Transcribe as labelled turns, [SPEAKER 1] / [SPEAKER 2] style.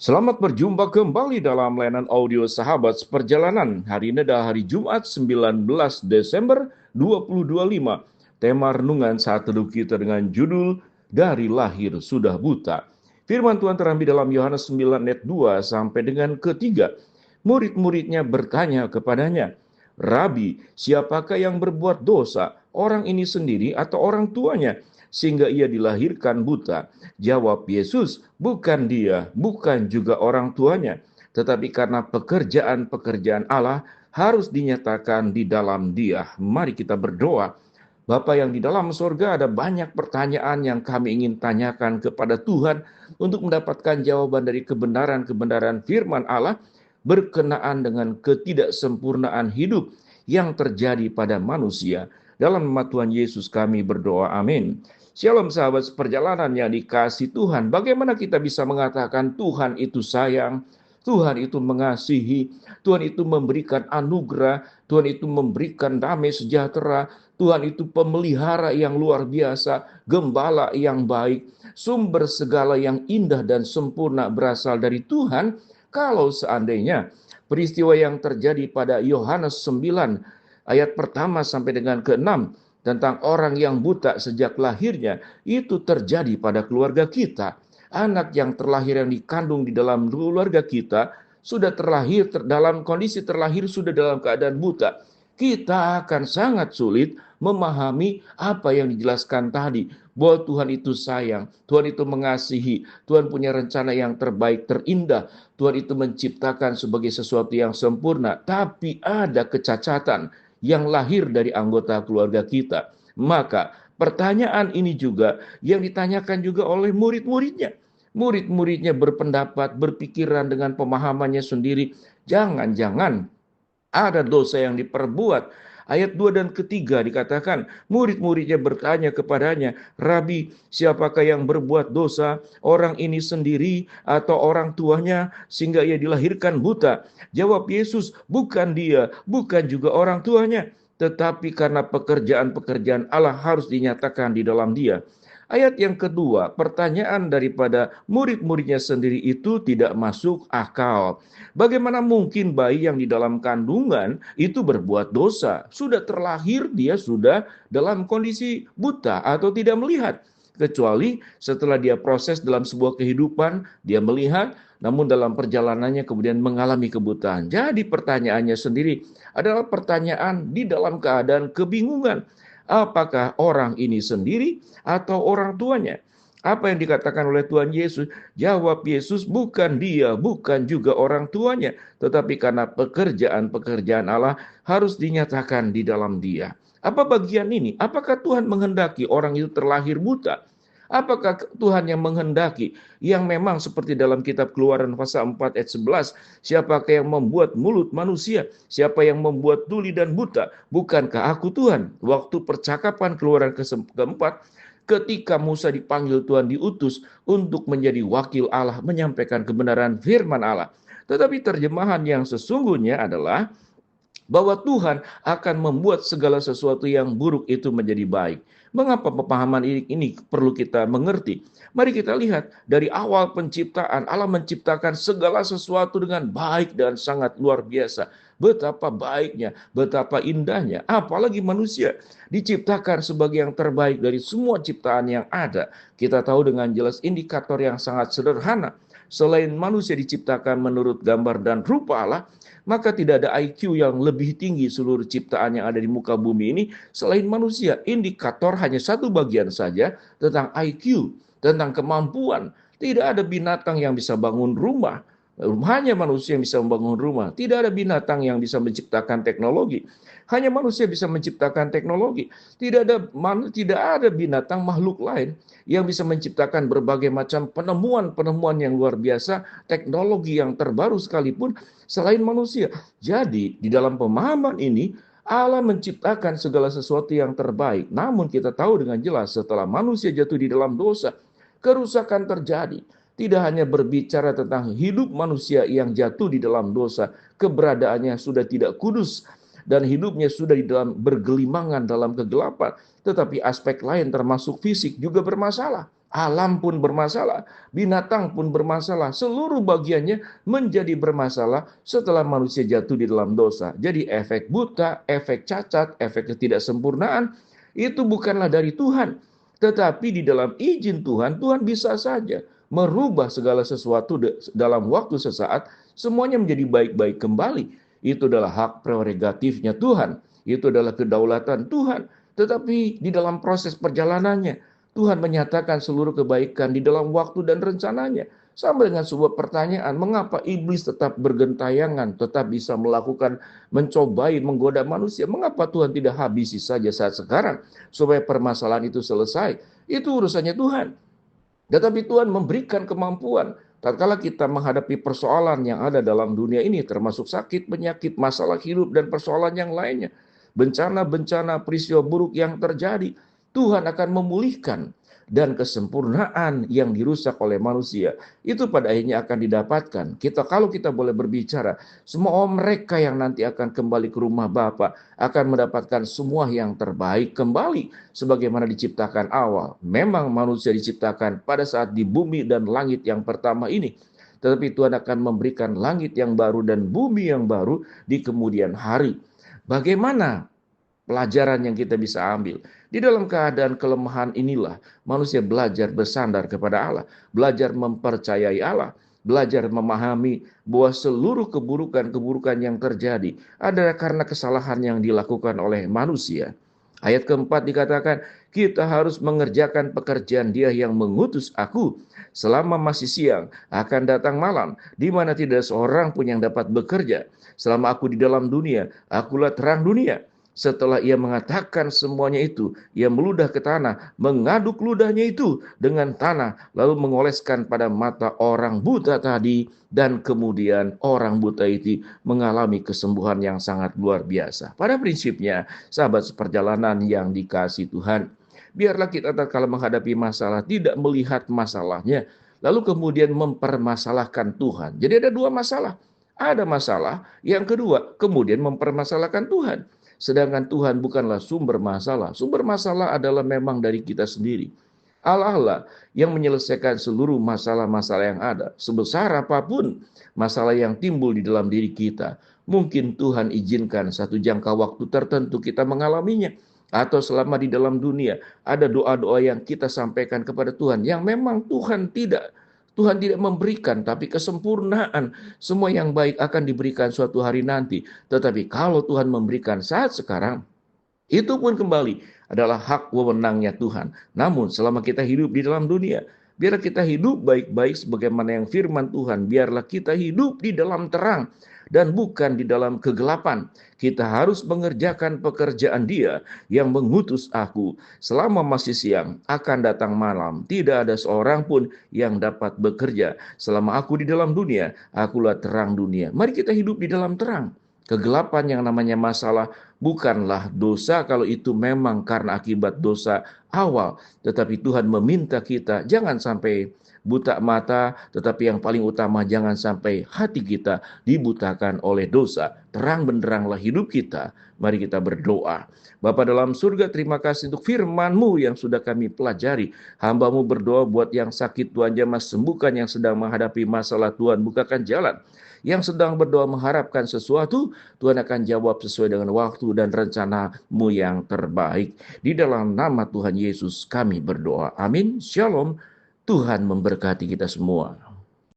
[SPEAKER 1] Selamat berjumpa kembali dalam layanan audio Sahabat Seperjalanan. Hari ini adalah hari Jumat 19 Desember 2025. Tema renungan saat teduh kita dengan judul Dari Lahir Sudah Buta. Firman Tuhan terambil dalam Yohanes 9 ayat 2 sampai dengan ketiga. Murid-muridnya bertanya kepadanya, Rabi, siapakah yang berbuat dosa, orang ini sendiri atau orang tuanya, sehingga ia dilahirkan buta? Jawab Yesus, bukan dia, bukan juga orang tuanya, tetapi karena pekerjaan-pekerjaan Allah harus dinyatakan di dalam dia. Mari kita berdoa. Bapa yang di dalam surga, ada banyak pertanyaan yang kami ingin tanyakan kepada Tuhan untuk mendapatkan jawaban dari kebenaran-kebenaran firman Allah berkenaan dengan ketidaksempurnaan hidup yang terjadi pada manusia. Dalam nama Tuhan Yesus kami berdoa, amin. Shalom sahabat seperjalanan yang dikasihi Tuhan. Bagaimana kita bisa mengatakan Tuhan itu sayang, Tuhan itu mengasihi, Tuhan itu memberikan anugerah, Tuhan itu memberikan damai sejahtera, Tuhan itu pemelihara yang luar biasa, gembala yang baik, sumber segala yang indah dan sempurna berasal dari Tuhan. Kalau seandainya peristiwa yang terjadi pada Yohanes 9 ayat pertama sampai dengan ke-6 tentang orang yang buta sejak lahirnya, itu terjadi pada keluarga kita. Anak yang terlahir yang dikandung di dalam keluarga kita sudah terlahir dalam kondisi terlahir sudah dalam keadaan buta. Kita akan sangat sulit memahami apa yang dijelaskan tadi, bahwa Tuhan itu sayang, Tuhan itu mengasihi, Tuhan punya rencana yang terbaik, terindah, Tuhan itu menciptakan sebagai sesuatu yang sempurna, tapi ada kecacatan yang lahir dari anggota keluarga kita. Maka pertanyaan ini juga yang ditanyakan juga oleh murid-muridnya. Murid-muridnya berpendapat, berpikiran dengan pemahamannya sendiri. Jangan-jangan ada dosa yang diperbuat. Ayat 2 dan ketiga dikatakan, murid-muridnya bertanya kepadanya, Rabi, siapakah yang berbuat dosa, orang ini sendiri atau orang tuanya, sehingga ia dilahirkan buta? Jawab Yesus, bukan dia, bukan juga orang tuanya, tetapi karena pekerjaan-pekerjaan Allah harus dinyatakan di dalam dia. Ayat yang kedua, pertanyaan daripada murid-muridnya sendiri itu tidak masuk akal. Bagaimana mungkin bayi yang di dalam kandungan itu berbuat dosa? Sudah terlahir, dia sudah dalam kondisi buta atau tidak melihat. Kecuali setelah dia proses dalam sebuah kehidupan, dia melihat, namun dalam perjalanannya kemudian mengalami kebutaan. Jadi pertanyaannya sendiri adalah pertanyaan di dalam keadaan kebingungan. Apakah orang ini sendiri atau orang tuanya? Apa yang dikatakan oleh Tuhan Yesus? Jawab Yesus, bukan dia, bukan juga orang tuanya, tetapi karena pekerjaan-pekerjaan Allah harus dinyatakan di dalam dia. Apa bagian ini? Apakah Tuhan menghendaki orang itu terlahir buta? Apakah Tuhan yang menghendaki yang memang seperti dalam kitab Keluaran pasal 4 ayat 11, siapakah yang membuat mulut manusia? Siapa yang membuat tuli dan buta? Bukankah aku Tuhan? Waktu percakapan Keluaran keempat, ketika Musa dipanggil Tuhan diutus untuk menjadi wakil Allah menyampaikan kebenaran firman Allah. Tetapi terjemahan yang sesungguhnya adalah bahwa Tuhan akan membuat segala sesuatu yang buruk itu menjadi baik. Mengapa pemahaman ini perlu kita mengerti? Mari kita lihat dari awal penciptaan, Allah menciptakan segala sesuatu dengan baik dan sangat luar biasa. Betapa baiknya, betapa indahnya. Apalagi manusia diciptakan sebagai yang terbaik dari semua ciptaan yang ada. Kita tahu dengan jelas indikator yang sangat sederhana. Selain manusia diciptakan menurut gambar dan rupa Allah, maka tidak ada IQ yang lebih tinggi seluruh ciptaan yang ada di muka bumi ini selain manusia. Indikator hanya satu bagian saja tentang IQ, tentang kemampuan. Tidak ada binatang yang bisa bangun rumah. Hanya manusia yang bisa membangun rumah. Tidak ada binatang yang bisa menciptakan teknologi. Hanya manusia bisa menciptakan teknologi. Tidak ada binatang makhluk lain yang bisa menciptakan berbagai macam penemuan-penemuan yang luar biasa, teknologi yang terbaru sekalipun selain manusia. Jadi di dalam pemahaman ini Allah menciptakan segala sesuatu yang terbaik. Namun kita tahu dengan jelas setelah manusia jatuh di dalam dosa, kerusakan terjadi. Tidak hanya berbicara tentang hidup manusia yang jatuh di dalam dosa, keberadaannya sudah tidak kudus dan hidupnya sudah di dalam bergelimangan dalam kegelapan, tetapi aspek lain termasuk fisik juga bermasalah. Alam pun bermasalah, binatang pun bermasalah, seluruh bagiannya menjadi bermasalah setelah manusia jatuh di dalam dosa. Jadi efek buta, efek cacat, efek ketidaksempurnaan itu bukanlah dari Tuhan. Tetapi di dalam izin Tuhan, Tuhan bisa saja merubah segala sesuatu dalam waktu sesaat, semuanya menjadi baik-baik kembali. Itu adalah hak prerogatifnya Tuhan. Itu adalah kedaulatan Tuhan. Tetapi di dalam proses perjalanannya, Tuhan menyatakan seluruh kebaikan di dalam waktu dan rencananya. Sama dengan sebuah pertanyaan, mengapa iblis tetap bergentayangan, tetap bisa melakukan, mencobai, menggoda manusia? Mengapa Tuhan tidak habisi saja saat sekarang, supaya permasalahan itu selesai? Itu urusannya Tuhan. Tetapi Tuhan memberikan kemampuan. Tatkala kita menghadapi persoalan yang ada dalam dunia ini, termasuk sakit, penyakit, masalah hidup, dan persoalan yang lainnya, bencana-bencana, peristiwa buruk yang terjadi, Tuhan akan memulihkan, dan kesempurnaan yang dirusak oleh manusia itu pada akhirnya akan didapatkan. Kalau kita boleh berbicara, semua mereka yang nanti akan kembali ke rumah Bapa akan mendapatkan semua yang terbaik kembali sebagaimana diciptakan awal. Memang manusia diciptakan pada saat di bumi dan langit yang pertama ini, tetapi Tuhan akan memberikan langit yang baru dan bumi yang baru di kemudian hari. Bagaimana pelajaran yang kita bisa ambil? Di dalam keadaan kelemahan inilah manusia belajar bersandar kepada Allah, belajar mempercayai Allah, belajar memahami bahwa seluruh keburukan-keburukan yang terjadi adalah karena kesalahan yang dilakukan oleh manusia. Ayat keempat dikatakan, kita harus mengerjakan pekerjaan Dia yang mengutus aku. Selama masih siang, akan datang malam, di mana tidak seorang pun yang dapat bekerja. Selama aku di dalam dunia, akulah terang dunia. Setelah ia mengatakan semuanya itu, ia meludah ke tanah, mengaduk ludahnya itu dengan tanah, lalu mengoleskan pada mata orang buta tadi, dan kemudian orang buta itu mengalami kesembuhan yang sangat luar biasa. Pada prinsipnya, sahabat seperjalanan yang dikasihi Tuhan, biarlah kita tatkala menghadapi masalah tidak melihat masalahnya, lalu kemudian mempermasalahkan Tuhan. Jadi ada dua masalah. Ada masalah, yang kedua kemudian mempermasalahkan Tuhan. Sedangkan Tuhan bukanlah sumber masalah. Sumber masalah adalah memang dari kita sendiri. Allah lah yang menyelesaikan seluruh masalah-masalah yang ada. Sebesar apapun masalah yang timbul di dalam diri kita, mungkin Tuhan izinkan satu jangka waktu tertentu kita mengalaminya. Atau selama di dalam dunia ada doa-doa yang kita sampaikan kepada Tuhan yang memang Tuhan tidak memberikan, tapi kesempurnaan semua yang baik akan diberikan suatu hari nanti. Tetapi kalau Tuhan memberikan saat sekarang, itu pun kembali adalah hak wewenangnya Tuhan. Namun selama kita hidup di dalam dunia, biarlah kita hidup baik-baik sebagaimana yang firman Tuhan. Biarlah kita hidup di dalam terang dan bukan di dalam kegelapan. Kita harus mengerjakan pekerjaan Dia yang mengutus aku. Selama masih siang, akan datang malam. Tidak ada seorang pun yang dapat bekerja. Selama aku di dalam dunia, akulah terang dunia. Mari kita hidup di dalam terang. Kegelapan yang namanya masalah bukanlah dosa kalau itu memang karena akibat dosa awal. Tetapi Tuhan meminta kita jangan sampai buta mata, tetapi yang paling utama jangan sampai hati kita dibutakan oleh dosa. Terang benderanglah hidup kita. Mari kita berdoa. Bapa dalam surga, terima kasih untuk firman-Mu yang sudah kami pelajari. Hamba-Mu berdoa buat yang sakit, Tuhan jamah sembuhkan, yang sedang menghadapi masalah, Tuhan bukakan jalan. Yang sedang berdoa mengharapkan sesuatu, Tuhan akan jawab sesuai dengan waktu dan rencana-Mu yang terbaik. Di dalam nama Tuhan Yesus kami berdoa. Amin. Shalom. Tuhan memberkati kita semua.